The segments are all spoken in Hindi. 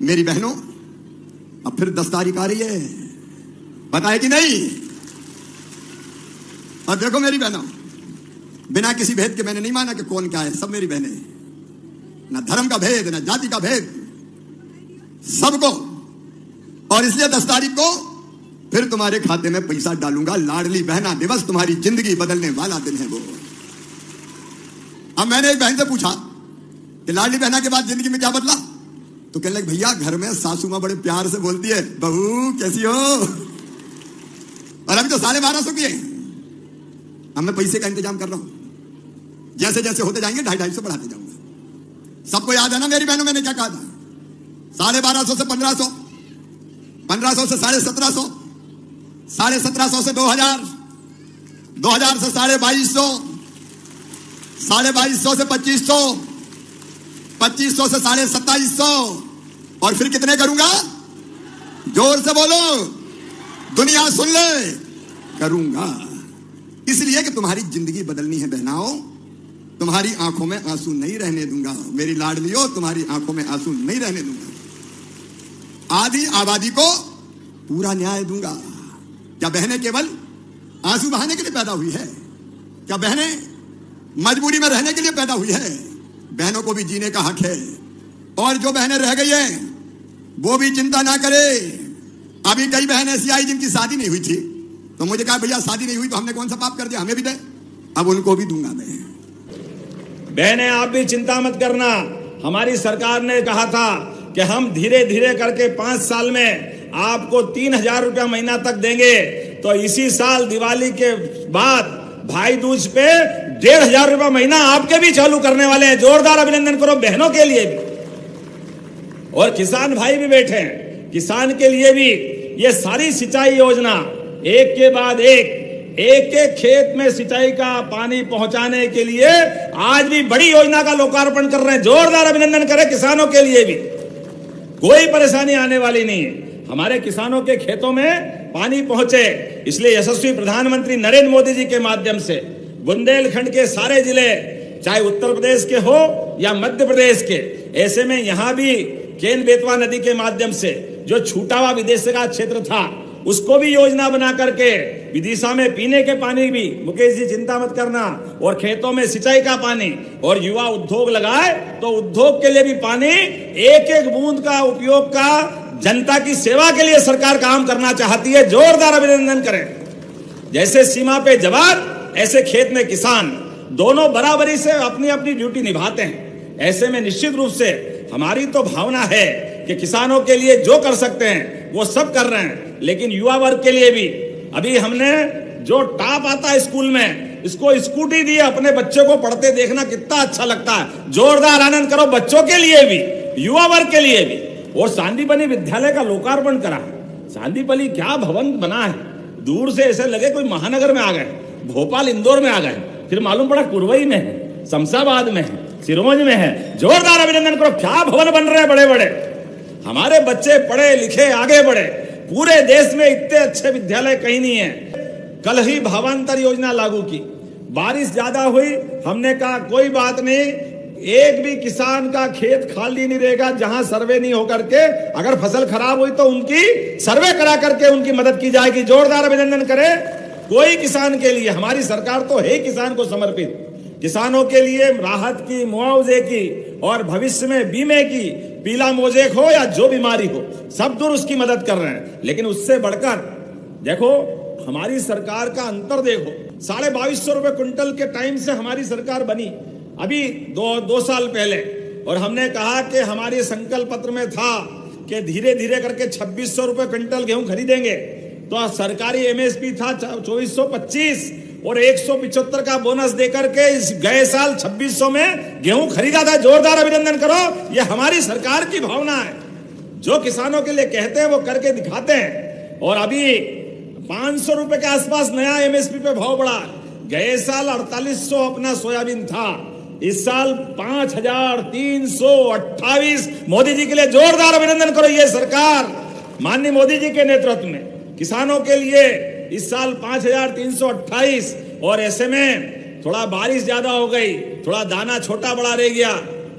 मेरी बहनों, अब फिर 10 तारीख आ रही है, पता है कि नहीं? और देखो मेरी बहनों, बिना किसी भेद के मैंने नहीं माना कि कौन क्या है, सब मेरी बहनें, ना धर्म का भेद, ना जाति का भेद, सबको। और इसलिए 10 तारीख को फिर तुम्हारे खाते में पैसा डालूंगा। लाडली बहना दिवस, तुम्हारी जिंदगी बदलने वाला दिन है वो। अब मैंने एक बहन से पूछा कि लाडली बहना के बाद जिंदगी में क्या बदला? तो कहने लगे, भैया घर में सासू मां बड़े प्यार से बोलती है, बहू कैसी हो। और अभी तो 1250 की है। अब मैं पैसे का इंतजाम कर रहा हूं, जैसे जैसे होते जाएंगे 250 बढ़ाते जाऊंगा। सबको याद है ना मेरी बहनों, मैंने क्या कहा था? 1250 से 1500, 1500 से 1750, 1750 से 2000, 2000 से 2250, 2250 से 2500, 2500 से 2750, और फिर कितने करूंगा? जोर से बोलो, दुनिया सुन ले, करूंगा। इसलिए कि तुम्हारी जिंदगी बदलनी है बहनाओं, तुम्हारी आंखों में आंसू नहीं रहने दूंगा। मेरी लाडलियों, तुम्हारी आंखों में आंसू नहीं रहने दूंगा। आधी आबादी को पूरा न्याय दूंगा। क्या बहनें केवल आंसू बहाने के लिए पैदा हुई है? क्या बहनें मजबूरी में रहने के लिए पैदा हुई है? बहनों को भी जीने का हक है। और जो बहनें रह गई हैं वो भी चिंता ना करे। अभी कई बहनें ऐसी आई जिनकी शादी नहीं हुई थी, तो मुझे कहा भैया शादी नहीं हुई तो हमने कौन सा पाप कर दिया, हमें भी दे। अब उनको भी दूंगा मैं। बहनें आप भी चिंता मत करना। हमारी सरकार ने कहा था कि हम धीरे धीरे करके 5 साल में आपको 3000 रुपया महीना तक देंगे। तो इसी साल दिवाली के बाद भाई दूज पे 1500 रुपया महीना आपके भी चालू करने वाले हैं। जोरदार अभिनंदन करो बहनों के लिए भी। और किसान भाई भी बैठे हैं, किसान के लिए भी ये सारी सिंचाई योजना एक के बाद एक खेत में सिंचाई का पानी पहुंचाने के लिए आज भी बड़ी योजना का लोकार्पण कर रहे हैं। जोरदार अभिनंदन करें किसानों के लिए भी। कोई परेशानी आने वाली नहीं है। हमारे किसानों के खेतों में पानी पहुंचे, इसलिए यशस्वी प्रधानमंत्री नरेंद्र मोदी जी के माध्यम से बुंदेलखंड के सारे जिले, चाहे उत्तर प्रदेश के हो या मध्य प्रदेश के, ऐसे में यहां भी केन बेतवा नदी के माध्यम से जो छूटा हुआ विदेशिका क्षेत्र था उसको भी योजना बना करके विदिशा में पीने के पानी भी, मुकेश जी चिंता मत करना, और खेतों में सिंचाई का पानी, और युवा उद्योग लगाए तो उद्योग के लिए भी पानी, एक एक बूंद का उपयोग का जनता की सेवा के लिए सरकार काम करना चाहती है। जोरदार अभिनंदन करें। जैसे सीमा पे जवान, ऐसे खेत में किसान, दोनों बराबरी से अपनी अपनी ड्यूटी निभाते हैं। ऐसे में निश्चित रूप से हमारी तो भावना है कि किसानों के लिए जो कर सकते हैं वो सब कर रहे हैं, लेकिन युवा वर्ग के लिए भी अभी हमने जो टॉप आता है स्कूल में, इसको स्कूटी दी, अपने बच्चे को पढ़ते देखना कितना अच्छा लगता है। जोरदार आनंद करो बच्चों के लिए भी, युवा वर्ग के लिए भी। और सांदीपनी विद्यालय का लोकार्पण करा। सांदीपनी क्या भवन बना है, दूर से ऐसे लगे कोई महानगर में आ गए, भोपाल इंदौर में आ गए, फिर मालूम पड़ा कुरवई में है, शमशाबाद में है, सिरोंज में है। जोरदार अभिनंदन करो, क्या भवन बन रहे हैं बड़े बड़े। हमारे बच्चे पढ़े लिखे आगे बढ़े। पूरे देश में इतने अच्छे विद्यालय कहीं नहीं है। कल ही भावांतर योजना लागू की, बारिश ज्यादा हुई, हमने कहा कोई बात नहीं, एक भी किसान का खेत खाली नहीं रहेगा जहां सर्वे नहीं होकर के, अगर फसल खराब हुई तो उनकी सर्वे करा करके उनकी मदद की जाएगी। जोरदार अभिनंदन करें। कोई किसान के लिए, हमारी सरकार तो है किसान को समर्पित, किसानों के लिए राहत की, मुआवजे की और भविष्य में बीमे की, पीला मोजेक हो या जो बीमारी हो, सब दूर उसकी मदद कर रहे हैं। लेकिन उससे बढ़कर देखो हमारी सरकार का अंतर देखो। 2250 रुपए क्विंटल के टाइम से हमारी सरकार बनी, अभी दो साल पहले, और हमने कहा कि हमारे संकल्प पत्र में था कि धीरे धीरे करके 2600 रुपए क्विंटल गेहूं खरीदेंगे। तो सरकारी एमएसपी था 2425 और 175 का बोनस देकर के इस गए साल 2600 में गेहूं खरीदा था। जोरदार अभिनंदन करो, ये हमारी सरकार की भावना है। जो किसानों के लिए कहते हैं वो करके दिखाते हैं। और अभी 500 रुपए के आसपास नया एमएसपी पे भाव बढ़ा। गए साल 4800 अपना सोयाबीन था, इस साल 5328। मोदी जी के लिए जोरदार अभिनंदन करो। ये सरकार माननीय मोदी जी के नेतृत्व में किसानों के लिए इस साल 5328। और ऐसे में थोड़ा बारिश ज्यादा हो गई, थोड़ा दाना छोटा बड़ा रह गया,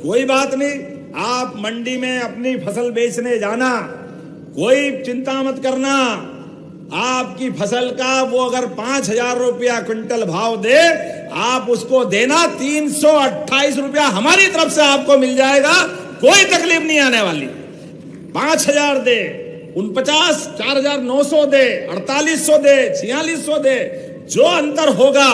कोई बात नहीं, आप मंडी में अपनी फसल बेचने जाना, कोई चिंता मत करना। आपकी फसल का वो अगर 5,000 रुपया क्विंटल भाव दे, आप उसको देना 328 रुपया हमारी तरफ से आपको मिल जाएगा, कोई तकलीफ नहीं आने वाली। 5,000 दे, 49, 4,900 दे, 4,800 दे, 4,600 दे, जो अंतर होगा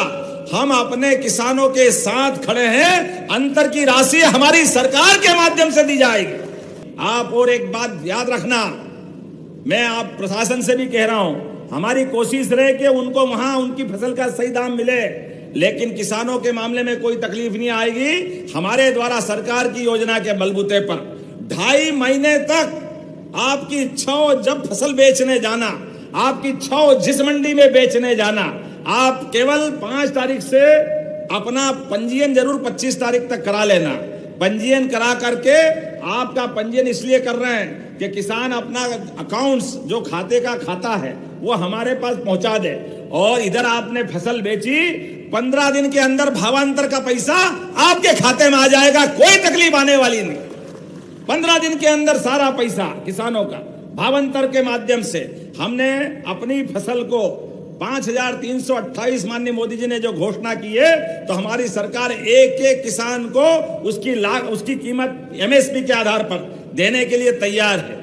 हम अपने किसानों के साथ खड़े हैं। अंतर की राशि हमारी सरकार के माध्यम से दी जाएगी। आप और एक बात याद रखना, मैं आप प्रशासन से भी कह रहा हूं, हमारी कोशिश रहे कि उनको वहां उनकी फसल का सही दाम मिले, लेकिन किसानों के मामले में कोई तकलीफ नहीं आएगी। हमारे द्वारा सरकार की योजना के बलबूते पर 2.5 महीने तक आपकी इच्छा हो जब फसल बेचने जाना, आपकी इच्छा हो जिस मंडी में बेचने जाना, आप केवल 5 तारीख से अपना पंजीयन जरूर 25 तारीख तक करा लेना। पंजीयन करा करके, आपका पंजीयन इसलिए कर रहे हैं कि किसान अपना अकाउंट्स जो खाते का खाता है वो हमारे पास पहुंचा दे, और इधर आपने फसल बेची 15 दिन के अंदर भावांतर का पैसा आपके खाते में आ जाएगा, कोई तकलीफ आने वाली नहीं। 15 दिन के अंदर सारा पैसा किसानों का भावांतर के माध्यम से हमने अपनी फसल को 5,328 माननीय मोदी जी ने जो घोषणा की है, तो हमारी सरकार एक एक किसान को उसकी कीमत एमएसपी के आधार पर देने के लिए तैयार है।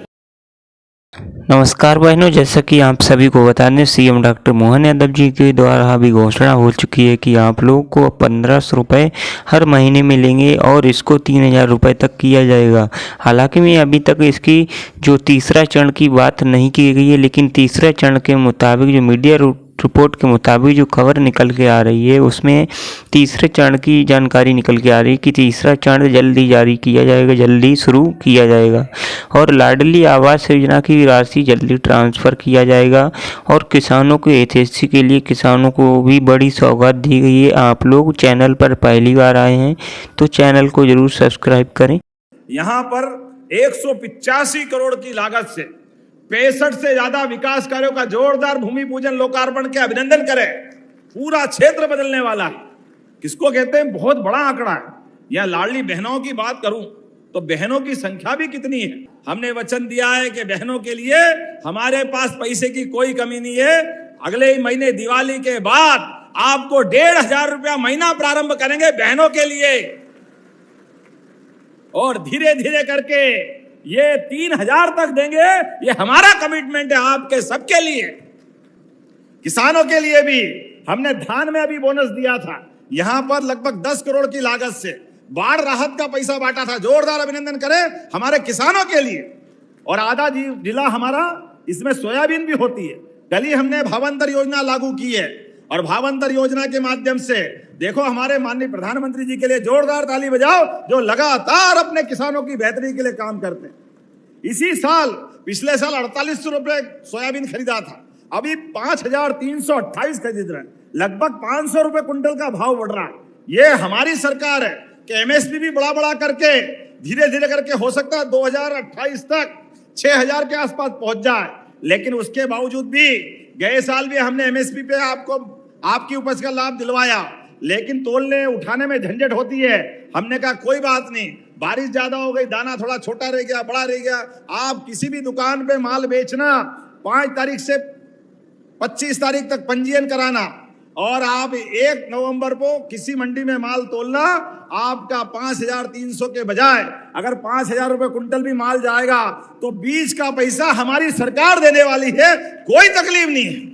नमस्कार बहनों, जैसा कि आप सभी को बता दें, सीएम डॉक्टर मोहन यादव जी के द्वारा अभी घोषणा हो चुकी है कि आप लोगों को 1,500 रुपये हर महीने मिलेंगे और इसको 3,000 रुपये तक किया जाएगा। हालांकि मैं अभी तक इसकी जो तीसरा चरण की बात नहीं की गई है, लेकिन तीसरे चरण के मुताबिक जो मीडिया रिपोर्ट के मुताबिक जो खबर निकल के आ रही है, उसमें तीसरे चरण की जानकारी निकल के आ रही है कि तीसरा चरण जल्दी जारी किया जाएगा, जल्दी शुरू किया जाएगा, और लाडली आवास योजना की राशि जल्दी ट्रांसफ़र किया जाएगा। और किसानों के एसएससी के लिए किसानों को भी बड़ी सौगात दी गई है। आप लोग चैनल पर पहली बार आए हैं तो चैनल को जरूर सब्सक्राइब करें। यहाँ पर 185 करोड़ की लागत से 65 से ज्यादा विकास कार्यों का जोरदार भूमि पूजन लोकार्पण के अभिनंदन करें। पूरा क्षेत्र बदलने वाला है। किसको कहते हैं, बहुत बड़ा आंकड़ा है। या लाडली बहनों की बात करूं तो बहनों की संख्या भी कितनी है। हमने वचन दिया है कि बहनों के लिए हमारे पास पैसे की कोई कमी नहीं है। अगले ही महीने दिवाली के बाद आपको 1,500 रुपया महीना प्रारंभ करेंगे बहनों के लिए, और धीरे धीरे करके ये 3,000 तक देंगे। ये हमारा कमिटमेंट है आपके सबके लिए। किसानों के लिए भी हमने धान में अभी बोनस दिया था। यहां पर लगभग 10 करोड़ की लागत से बाढ़ राहत का पैसा बांटा था। जोरदार अभिनंदन करें हमारे किसानों के लिए। और आधा जिला हमारा इसमें सोयाबीन भी होती है। कल ही हमने भावांतर योजना लागू की है, और भावांतर योजना के माध्यम से देखो हमारे माननीय प्रधानमंत्री जी के लिए जोरदार ताली बजाओ, जो लगातार अपने किसानों की बेहतरी के लिए काम करते हैं। इसी साल, पिछले साल 4,800 रुपए सोयाबीन खरीदा था, अभी 5,328 खरीद रहे हैं। लगभग 500 रुपए कुंटल का भाव बढ़ रहा है। ये हमारी सरकार है कि एमएसपी भी बड़ा करके धीरे धीरे करके हो सकता है 2028 तक 6,000 के आसपास पहुंच जाए। लेकिन उसके बावजूद भी गए साल भी हमने एमएसपी पे आपको आपकी उपज का लाभ दिलवाया, लेकिन तोलने उठाने में झंझट होती है। हमने कहा कोई बात नहीं, बारिश ज्यादा हो गई, दाना थोड़ा छोटा रह गया, बड़ा रह गया, आप किसी भी दुकान पे माल बेचना 5 तारीख से 25 तारीख तक पंजीयन कराना, और आप 1 नवंबर को किसी मंडी में माल तोलना। आपका 5,300 के बजाय अगर 5,000 रुपए कुंटल भी माल जाएगा तो बीज का पैसा हमारी सरकार देने वाली है, कोई तकलीफ नहीं है।